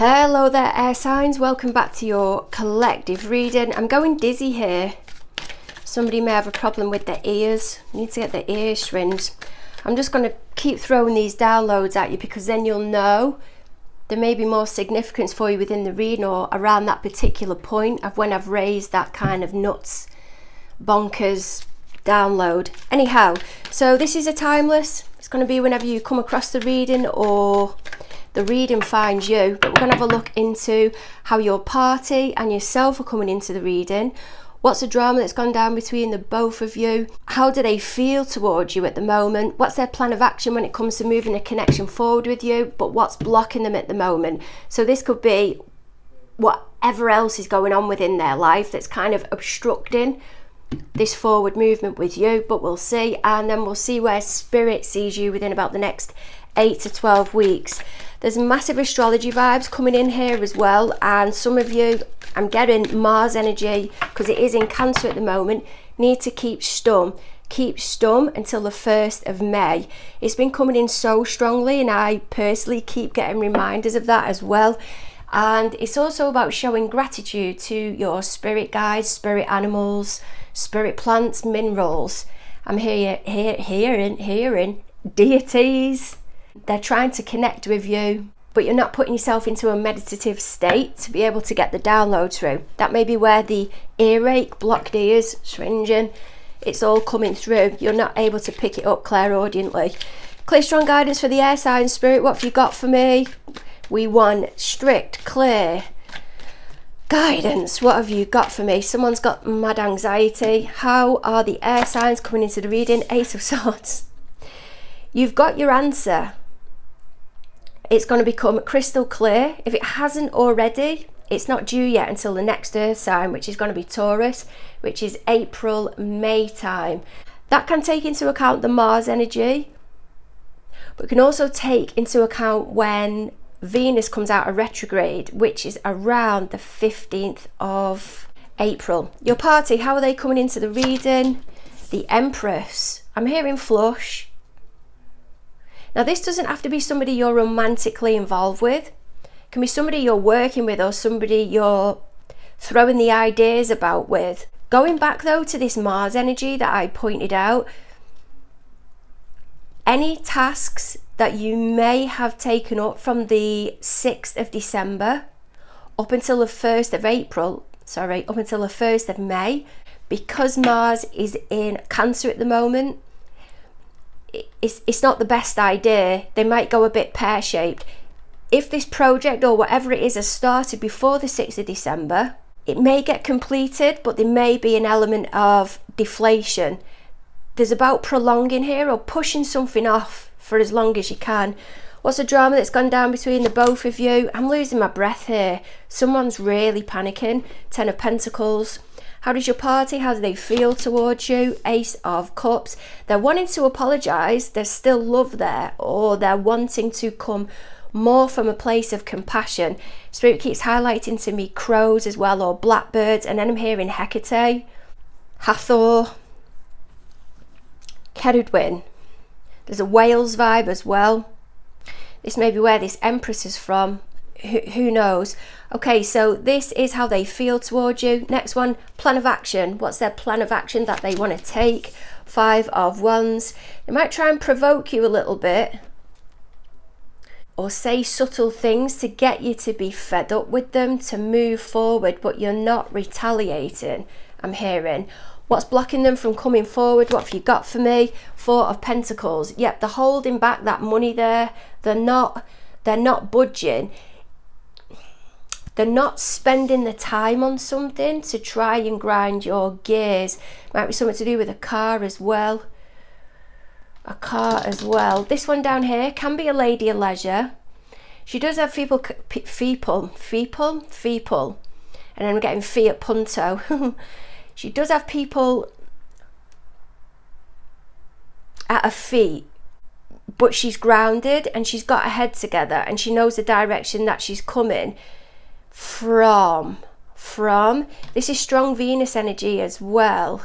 Hello there, air signs. Welcome back to your collective reading. I'm going dizzy here. Somebody may have a problem with their ears. Need to get their ears syringed. I'm just going to keep throwing these downloads at you because then you'll know there may be more significance for you within the reading or around that particular point of when I've raised that kind of nuts, bonkers download. Anyhow, so this is a timeless. It's going to be whenever you come across the reading or the reading finds you, but we're going to have a look into how your party and yourself are coming into the reading. What's the drama that's gone down between the both of you? How do they feel towards you at the moment? What's their plan of action when it comes to moving a connection forward with you, but what's blocking them at the moment? So this could be whatever else is going on within their life that's kind of obstructing this forward movement with you, but we'll see. And then we'll see where spirit sees you within about the next 8 to 12 weeks. There's massive astrology vibes coming in here as well, and some of you, I'm getting Mars energy because it is in Cancer at the moment, need to keep stum until the 1st of May. It's been coming in so strongly, and I personally keep getting reminders of that as well. And it's also about showing gratitude to your spirit guides, spirit animals, spirit plants, minerals. I'm hearing deities. They're trying to connect with you, but you're not putting yourself into a meditative state to be able to get the download through. That may be where the earache, blocked ears, syringing, it's all coming through. You're not able to pick it up clairaudiently. Clear, strong guidance for the air sign spirit. What have you got for me? We want strict, clear guidance. What have you got for me? Someone's got mad anxiety. How are the air signs coming into the reading? Ace of Swords. You've got your answer. It's going to become crystal clear. If it hasn't already, it's not due yet until the next earth sign, which is going to be Taurus, which is April, May time. That can take into account the Mars energy, but can also take into account when Venus comes out of retrograde, which is around the 15th of April. Your party, how are they coming into the reading? The Empress. I'm hearing flush. Now, this doesn't have to be somebody you're romantically involved with. It can be somebody you're working with or somebody you're throwing the ideas about with. Going back, though, to this Mars energy that I pointed out, any tasks that you may have taken up from the 6th of December up until the 1st of April, up until the 1st of May, because Mars is in Cancer at the moment, it's not the best idea. They might go a bit pear-shaped. If this project or whatever it is has started before the 6th of December, it may get completed, but there may be an element of deflation. There's about prolonging here or pushing something off for as long as you can. What's the drama that's gone down between the both of you? I'm losing my breath here. Someone's really panicking. 10 of Pentacles. How does your party, how do they feel towards you? Ace of Cups. They're wanting to apologise. There's still love there, or they're wanting to come more from a place of compassion. Spirit keeps highlighting to me crows as well, or blackbirds, and then I'm hearing Hecate, Hathor, Cerridwen. There's a Wales vibe as well. This may be where this Empress is from. Who knows? Okay, so this is how they feel towards you. Next one, plan of action. What's their plan of action that they want to take? 5 of Wands. They might try and provoke you a little bit or say subtle things to get you to be fed up with them, to move forward, but you're not retaliating, I'm hearing. What's blocking them from coming forward? What have you got for me? 4 of Pentacles. Yep, they're holding back that money there. They're not budging. They're not spending the time on something to try and grind your gears. Might be something to do with a car as well. This one down here can be a lady of leisure. She does have feeple. And then I'm getting Fiat Punto. She does have people at her feet, but she's grounded and she's got her head together and she knows the direction that she's coming from. This is strong Venus energy as well.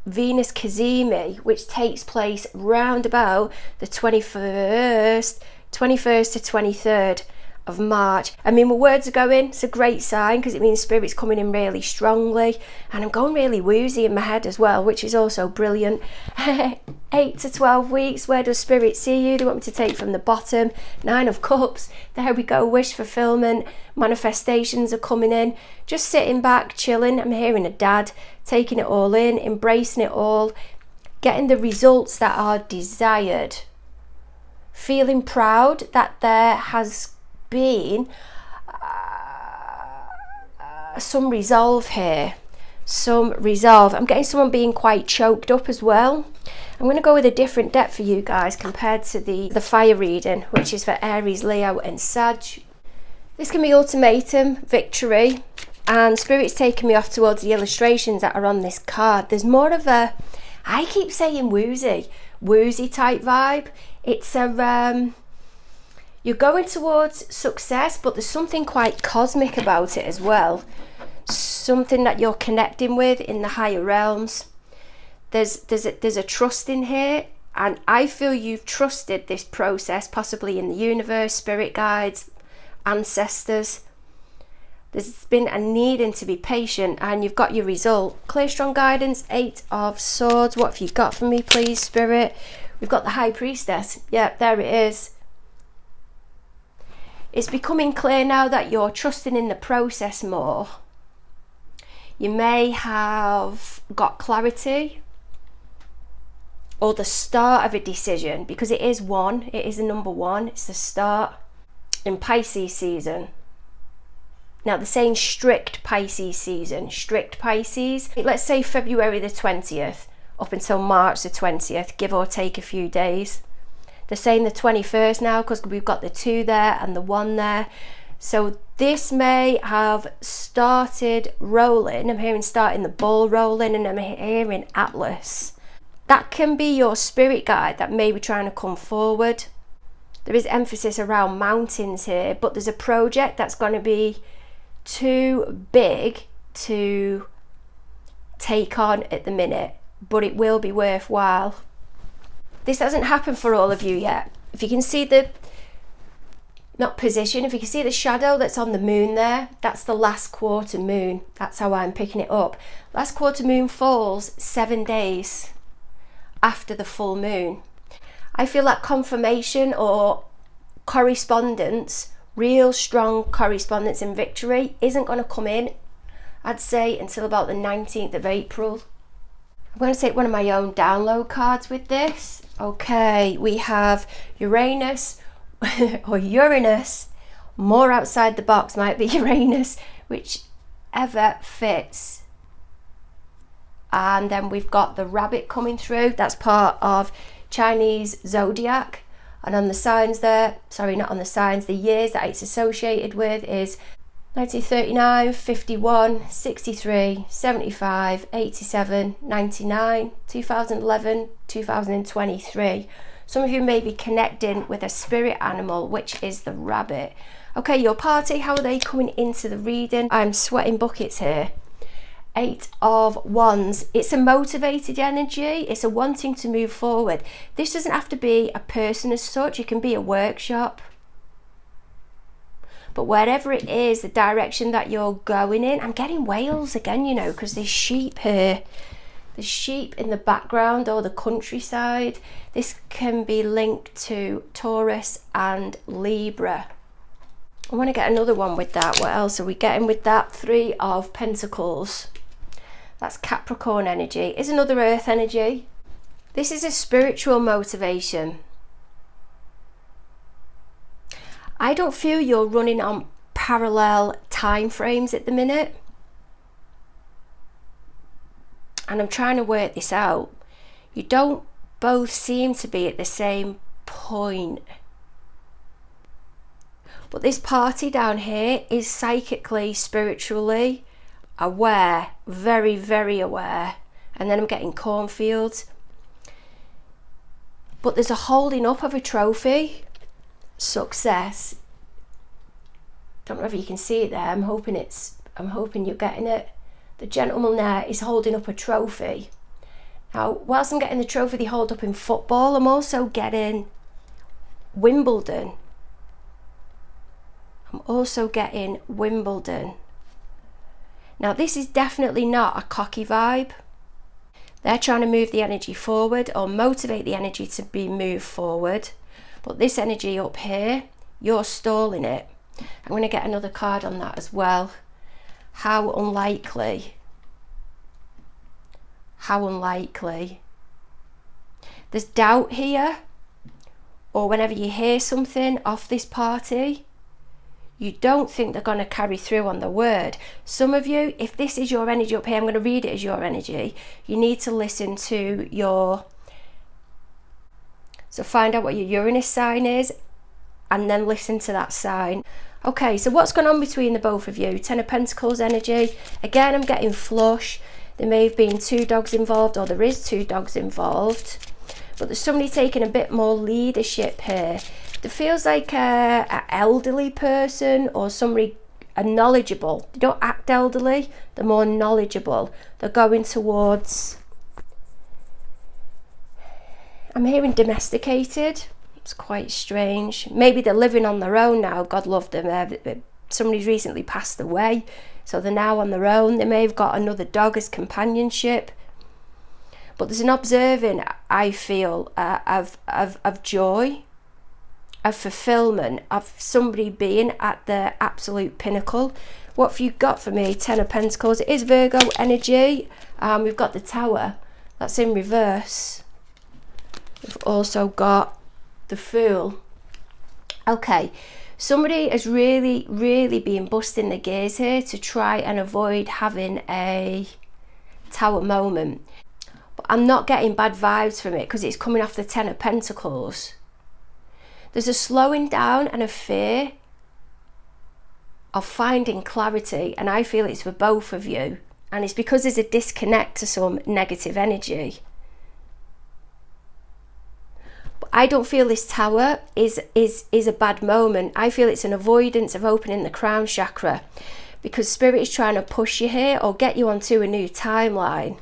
Venus Cazimi, which takes place round about the 21st to 23rd of March. I mean, my words are going, it's a great sign because it means Spirit's coming in really strongly, and I'm going really woozy in my head as well, which is also brilliant. 8 to 12 weeks, where does Spirit see you? They want me to take from the bottom. 9 of Cups, there we go, wish fulfillment, manifestations are coming in. Just sitting back, chilling. I'm hearing a dad, taking it all in, embracing it all, getting the results that are desired. Feeling proud that there has been some resolve here, some resolve. I'm getting someone being quite choked up as well. I'm going to go with a different deck for you guys compared to the fire reading, which is for Aries, Leo and Sag. This can be ultimatum, victory, and Spirit's taking me off towards the illustrations that are on this card. There's more of a, I keep saying woozy type vibe. It's a you're going towards success, but there's something quite cosmic about it as well. Something that you're connecting with in the higher realms. There's a trust in here, and I feel you've trusted this process, possibly in the universe, spirit guides, ancestors. There's been a needing to be patient, and you've got your result. Clear, strong guidance. 8 of Swords. What have you got for me, please, Spirit? We've got the High Priestess. Yep, there it is. It's becoming clear now that you're trusting in the process more. You may have got clarity or the start of a decision, because it is one. It is the number 1. It's the start in Pisces season. Now they're saying strict Pisces season, strict Pisces. Let's say February the 20th up until March the 20th, give or take a few days. They're saying the 21st now because we've got the 2 there and the 1 there. So this may have started rolling. I'm hearing starting the ball rolling, and I'm hearing Atlas. That can be your spirit guide that may be trying to come forward. There is emphasis around mountains here, but there's a project that's going to be too big to take on at the minute, but it will be worthwhile. This hasn't happened for all of you yet. If you can see the, not position, if you can see the shadow that's on the moon there, that's the last quarter moon. That's how I'm picking it up. Last quarter moon falls 7 days after the full moon. I feel that confirmation or correspondence, real strong correspondence and victory, isn't going to come in, I'd say, until about the 19th of April. I'm going to take one of my own download cards with this. Okay, we have Uranus or Uranus. More outside the box, might be Uranus, whichever fits. And then we've got the rabbit coming through. That's part of Chinese zodiac. And on the signs there, sorry, not on the signs, the years that it's associated with is 1939, 51, 63, 75, 87, 99, 2011, 2023. Some of you may be connecting with a spirit animal, which is the rabbit. Okay, your party, how are they coming into the reading? I'm sweating buckets here. 8 of Wands. It's a motivated energy. It's a wanting to move forward. This doesn't have to be a person as such. It can be a workshop. But wherever it is, the direction that you're going in, I'm getting whales again, you know, because there's sheep here. There's sheep in the background or the countryside. This can be linked to Taurus and Libra. I want to get another one with that. What else are we getting with that? 3 of Pentacles. That's Capricorn energy. Is another earth energy. This is a spiritual motivation. I don't feel you're running on parallel time frames at the minute. And I'm trying to work this out. You don't both seem to be at the same point. But this party down here is psychically, spiritually aware, very, very aware. And then I'm getting cornfields. But there's a holding up of a trophy. Success. Don't know if you can see it there. I'm hoping you're getting it. The gentleman there is holding up a trophy. Now, whilst I'm getting the trophy they hold up in football, I'm also getting Wimbledon. I'm also getting Wimbledon. Now this is definitely not a cocky vibe. They're trying to move the energy forward or motivate the energy to be moved forward. But this energy up here, you're stalling it. I'm going to get another card on that as well. How unlikely. How unlikely. There's doubt here. Or whenever you hear something off this party, you don't think they're going to carry through on the word. Some of you, if this is your energy up here, I'm going to read it as your energy. You need to listen to your... So find out what your Uranus sign is and then listen to that sign. Okay, so what's going on between the both of you? Ten of Pentacles energy. Again, I'm getting flush. There may have been 2 dogs involved, or there is 2 dogs involved. But there's somebody taking a bit more leadership here. There feels like an elderly person or somebody knowledgeable. They don't act elderly, they're more knowledgeable. They're going towards... I'm hearing domesticated. It's quite strange. Maybe they're living on their own now. God love them. Somebody's recently passed away, so they're now on their own. They may have got another dog as companionship. But there's an observing, I feel, of joy, of fulfillment, of somebody being at the absolute pinnacle. What have you got for me? Ten of Pentacles. It is Virgo energy. We've got the Tower. That's in reverse. We've also got the Fool. Okay, somebody is really, really being busting the gears here to try and avoid having a Tower moment. But I'm not getting bad vibes from it because it's coming off the Ten of Pentacles. There's a slowing down and a fear of finding clarity, and I feel it's for both of you. And it's because there's a disconnect to some negative energy. But I don't feel this Tower is a bad moment. I feel it's an avoidance of opening the crown chakra, because Spirit is trying to push you here or get you onto a new timeline,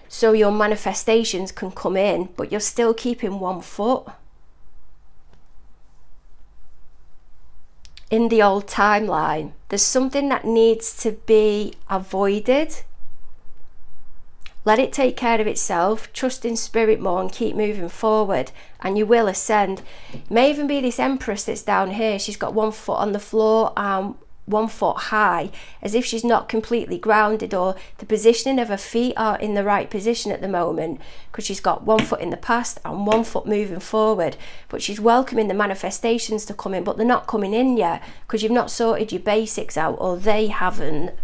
so your manifestations can come in, but you're still keeping one foot in the old timeline. There's something that needs to be avoided. Let it take care of itself. Trust in Spirit more and keep moving forward, and you will ascend. It may even be this Empress that's down here. She's got 1 foot on the floor and 1 foot high, as if she's not completely grounded, or the positioning of her feet are in the right position at the moment, because she's got 1 foot in the past and 1 foot moving forward. But she's welcoming the manifestations to come in, but they're not coming in yet because you've not sorted your basics out, or they haven't.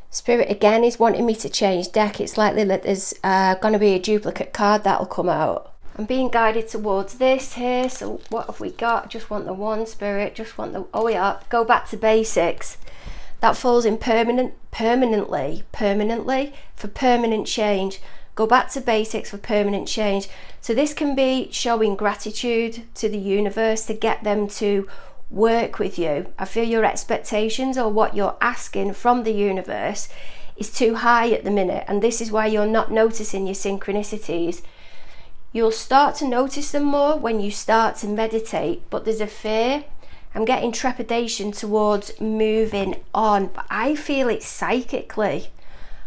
Spirit again is wanting me to change deck. It's likely that there's going to be a duplicate card that'll come out. I'm being guided towards this here. So what have we got? Just want the 1, Spirit. Just want the... Oh yeah, go back to basics. That falls in permanently for permanent change. Go back to basics for permanent change. So this can be showing gratitude to the universe to get them to work with you. I feel your expectations or what you're asking from the universe is too high at the minute, and this is why you're not noticing your synchronicities. You'll start to notice them more when you start to meditate, but there's a fear. I'm getting trepidation towards moving on, but I feel it psychically.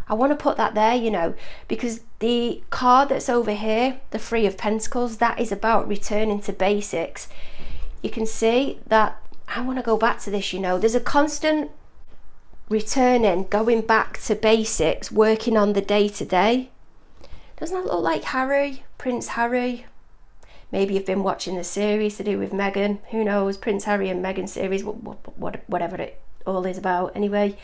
I want to put that there, you know, because the card that's over here, the 3 of Pentacles, that is about returning to basics. You can see that I want to go back to this, you know. There's a constant returning, going back to basics, working on the day-to-day. Doesn't that look like Harry? Prince Harry? Maybe you've been watching the series to do with Meghan. Who knows? Prince Harry and Meghan series, whatever it all is about. Anyway,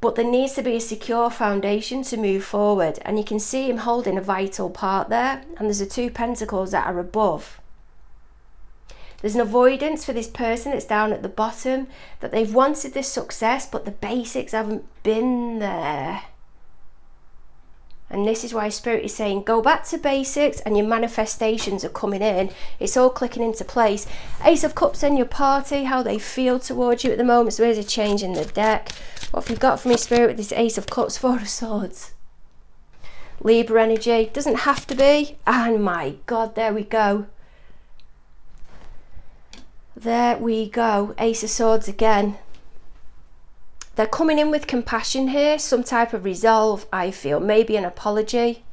but there needs to be a secure foundation to move forward. And you can see him holding a vital part there. And there's the 2 Pentacles that are above. There's an avoidance for this person that's down at the bottom, that they've wanted this success, but the basics haven't been there. And this is why Spirit is saying, go back to basics, and your manifestations are coming in. It's all clicking into place. Ace of Cups and your party, how they feel towards you at the moment. So here's a change in the deck. What have you got for me, Spirit, with this Ace of Cups, 4 of Swords? Libra energy. Doesn't have to be. And my God, there we go. There we go, Ace of Swords again. They're coming in with compassion here, some type of resolve, I feel, maybe an apology.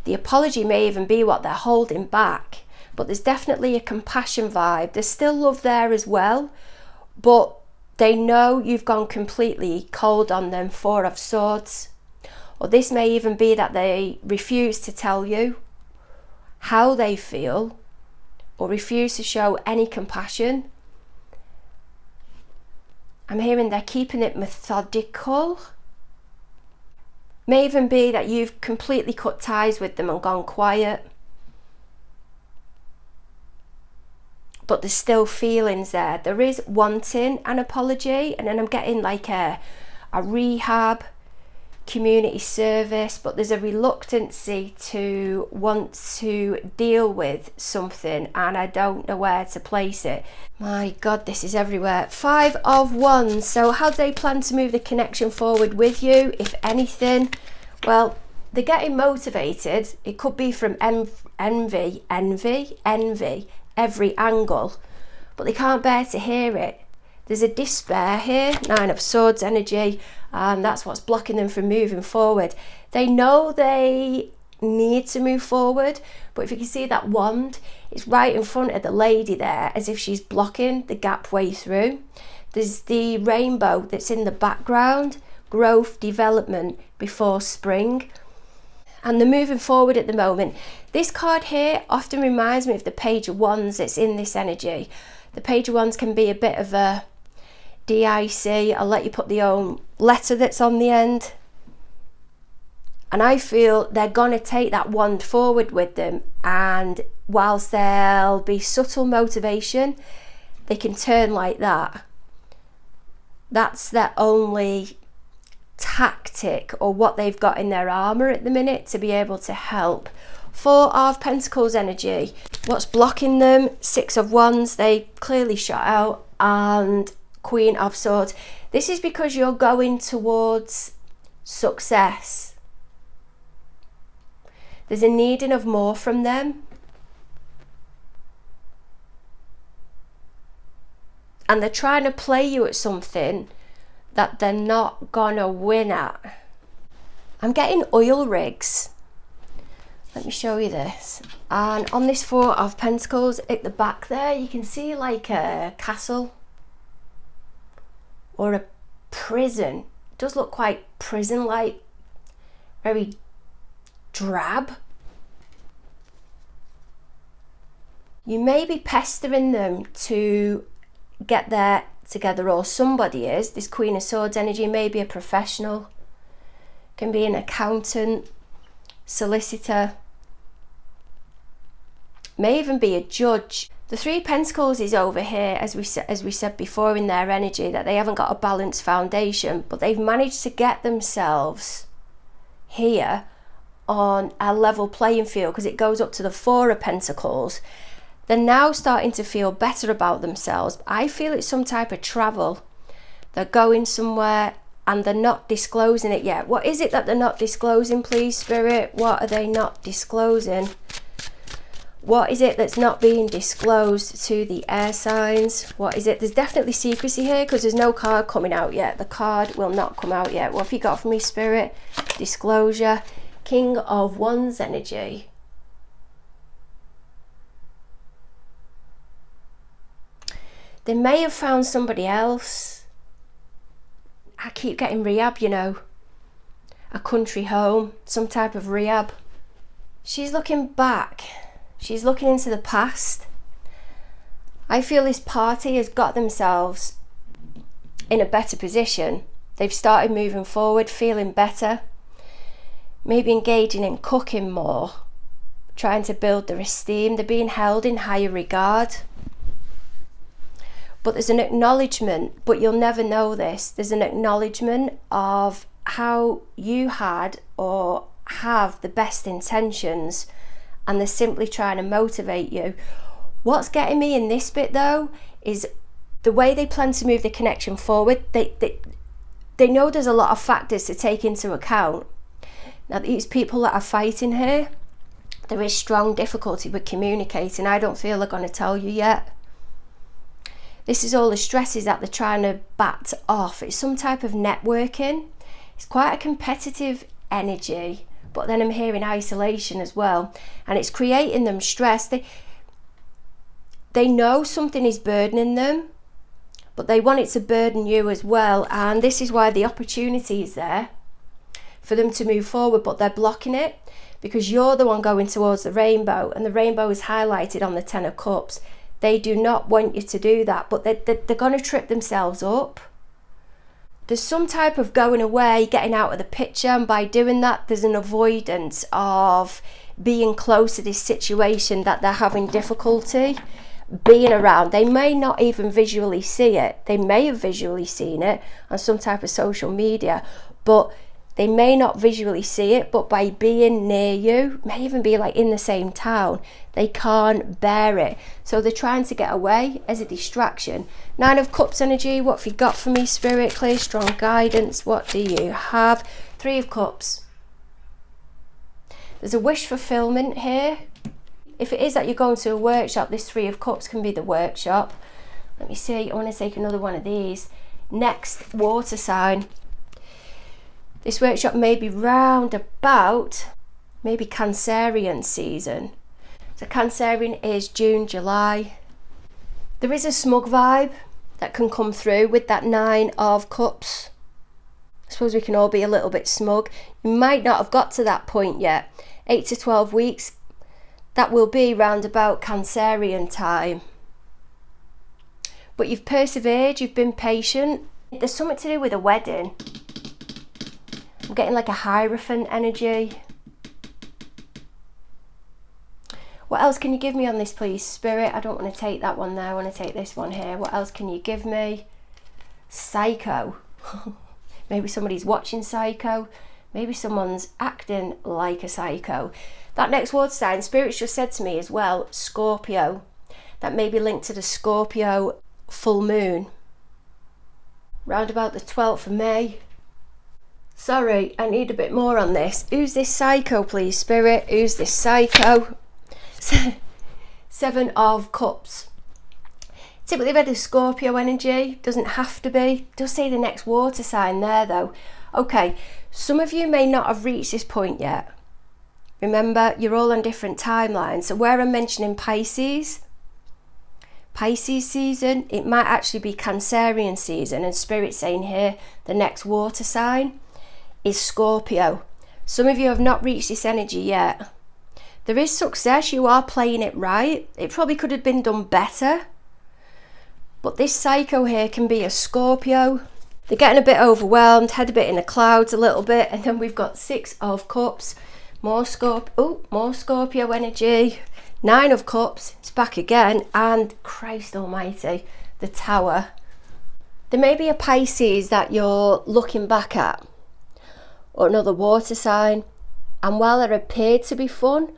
The apology may even be what they're holding back, but there's definitely a compassion vibe. There's still love there as well, but they know you've gone completely cold on them, Four of Swords. Or this may even be that they refuse to tell you how they feel, or refuse to show any compassion. I'm hearing they're keeping it methodical. May even be that you've completely cut ties with them and gone quiet. But there's still feelings there. There is wanting an apology, and then I'm getting like a rehab, community service, but there's a reluctancy to want to deal with something, and I don't know where to place it. My God, this is everywhere. Five of Wands. So how do they plan to move the connection forward with you, if anything? Well, they're getting motivated. It could be from envy, every angle, but they can't bear to hear it. There's a despair here, Nine of Swords energy, and that's what's blocking them from moving forward. They know they need to move forward, but if you can see that wand, it's right in front of the lady there, as if she's blocking the gap way through. There's the rainbow that's in the background, growth, development before spring, and they're moving forward at the moment. This card here often reminds me of the Page of Wands that's in this energy. The Page of Wands can be a bit of a DIC, I'll let you put the own letter that's on the end. And I feel they're gonna take that wand forward with them, and whilst there'll be subtle motivation, they can turn like that. That's their only tactic, or what they've got in their armour at the minute to be able to help. Four of Pentacles energy. What's blocking them? Six of Wands, they clearly shot out, and Queen of Swords. This is because you're going towards success. There's a needing of more from them. And they're trying to play you at something that they're not gonna win at. I'm getting oil rigs. Let me show you this. And on this Four of Pentacles, at the back there, you can see like a castle or a prison. It does look quite prison-like, very drab. You may be pestering them to get there together, or somebody is. This Queen of Swords energy may be a professional, can be an accountant, solicitor, may even be a judge. The Three of Pentacles is over here, as we said before, in their energy, that they haven't got a balanced foundation, but they've managed to get themselves here on a level playing field, because it goes up to the Four of Pentacles. They're now starting to feel better about themselves. I feel it's some type of travel. They're going somewhere and they're not disclosing it yet. What is it that they're not disclosing, please, Spirit? What are they not disclosing? What is it that's not being disclosed to the air signs? What is it? There's definitely secrecy here, because there's no card coming out yet. The card will not come out yet. What have you got for me, Spirit? Disclosure. King of Wands energy. They may have found somebody else. I keep getting rehab, you know. A country home, some type of rehab. She's looking back. She's looking into the past. I feel this party has got themselves in a better position. They've started moving forward, feeling better. Maybe engaging in cooking more. Trying to build their esteem. They're being held in higher regard. But there's an acknowledgement, but you'll never know this. There's an acknowledgement of how you had or have the best intentions, and they're simply trying to motivate you. What's getting me in this bit though is the way they plan to move the connection forward. They know there's a lot of factors to take into account. Now, these people that are fighting here, there is strong difficulty with communicating. I don't feel they're going to tell you yet. This is all the stresses that they're trying to bat off. It's some type of networking. It's quite a competitive energy, but then I'm hearing isolation as well, and it's creating them stress. They know something is burdening them, but they want it to burden you as well, and this is why the opportunity is there for them to move forward, but they're blocking it because you're the one going towards the rainbow, and the rainbow is highlighted on the Ten of Cups. They do not want you to do that, but they're going to trip themselves up. There's some type of going away, getting out of the picture, and by doing that, there's an avoidance of being close to this situation that they're having difficulty being around. They may not even visually see it. They may have visually seen it on some type of social media, but they may not visually see it, but by being near you, may even be like in the same town, they can't bear it. So they're trying to get away as a distraction. Nine of Cups energy, what have you got for me, Spirit? Clear, strong guidance. What do you have? Three of Cups. There's a wish fulfillment here. If it is that you're going to a workshop, this Three of Cups can be the workshop. Let me see, I want to take another one of these. Next, water sign. This workshop may be round about maybe Cancerian season. So Cancerian is June, July. There is a smug vibe that can come through with that Nine of Cups. I suppose we can all be a little bit smug. You might not have got to that point yet. 8 to 12 weeks, that will be round about Cancerian time. But you've persevered, you've been patient. There's something to do with a wedding. I'm getting like a Hierophant energy. What else can you give me on this, please, Spirit? I don't want to take that one there. I want to take this one here. What else can you give me? Psycho. Maybe somebody's watching Psycho. Maybe someone's acting like a psycho. That next water sign, Spirit's just said to me as well, Scorpio. That may be linked to the Scorpio full moon. Round about the 12th of May. Sorry, I need a bit more on this. Who's this psycho, please, Spirit? Who's this psycho? Seven of Cups. Typically read as Scorpio energy. Doesn't have to be. Does say the next water sign there, though. Okay, some of you may not have reached this point yet. Remember, you're all on different timelines. So where I'm mentioning Pisces season, it might actually be Cancerian season, and Spirit saying here the next water sign is Scorpio. Some of you have not reached this energy yet. There is success, you are playing it right. It probably could have been done better. But this psycho here can be a Scorpio. They're getting a bit overwhelmed, head a bit in the clouds a little bit, and then we've got Six of Cups, more Scorpio energy. Nine of Cups, it's back again, and Christ almighty, the Tower. There may be a Pisces that you're looking back at, or another water sign, and while it appeared to be fun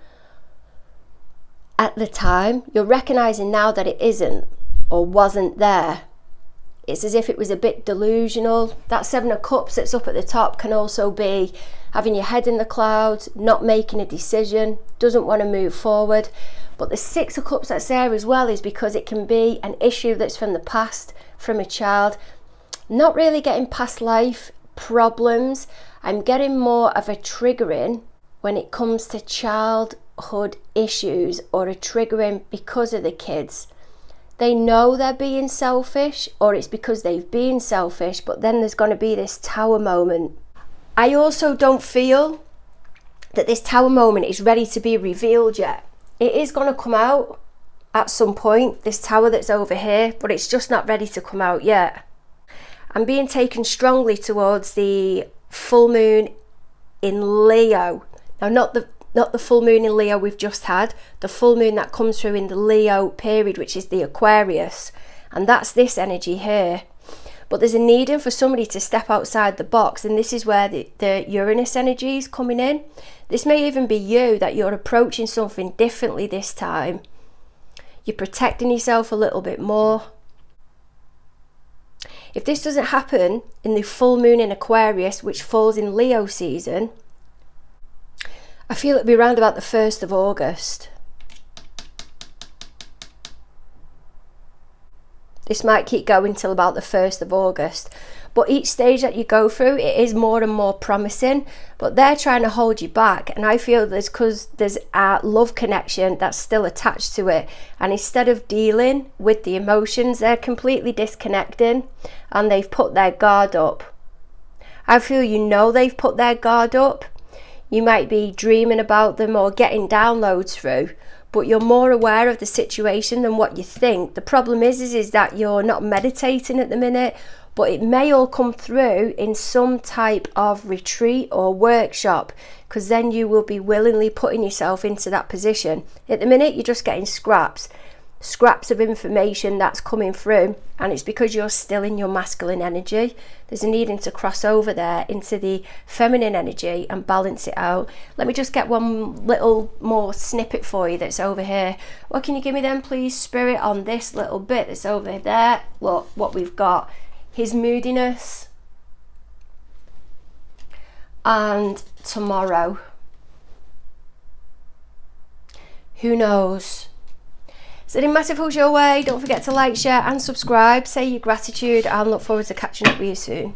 at the time, you're recognizing now that it isn't or wasn't there. It's as if it was a bit delusional. That Seven of Cups that's up at the top can also be having your head in the clouds, not making a decision, doesn't want to move forward. But the Six of Cups that's there as well is because it can be an issue that's from the past, from a child, not really getting past life problems. I'm getting more of a triggering when it comes to childhood issues, or a triggering because of the kids. They know they're being selfish, or it's because they've been selfish, but then there's going to be this Tower moment. I also don't feel that this Tower moment is ready to be revealed yet. It is going to come out at some point, this Tower that's over here, but it's just not ready to come out yet. I'm being taken strongly towards the full moon in Leo. Now, not the full moon in Leo we've just had, the full moon that comes through in the Leo period, which is the Aquarius, and that's this energy here. But there's a needing for somebody to step outside the box, and this is where the Uranus energy is coming in. This may even be you, that you're approaching something differently this time. You're protecting yourself a little bit more. If this doesn't happen in the full moon in Aquarius, which falls in Leo season, I feel it'll be around about the 1st of August. This might keep going till about the 1st of August. But each stage that you go through, it is more and more promising. But they're trying to hold you back. And I feel that's because there's a love connection that's still attached to it. And instead of dealing with the emotions, they're completely disconnecting. And they've put their guard up. I feel they've put their guard up. You might be dreaming about them or getting downloads through, but you're more aware of the situation than what you think. The problem is that you're not meditating at the minute, but it may all come through in some type of retreat or workshop, because then you will be willingly putting yourself into that position. At the minute, you're just getting scraps of information that's coming through, and it's because you're still in your masculine energy. There's a needing to cross over there into the feminine energy and balance it out. Let me just get one little more snippet for you that's over here. What can you give me then, please, Spirit, on this little bit that's over there? Look what we've got. His moodiness and tomorrow. Who knows? Sending massive hugs your way. Don't forget to like, share and subscribe. Say your gratitude and look forward to catching up with you soon.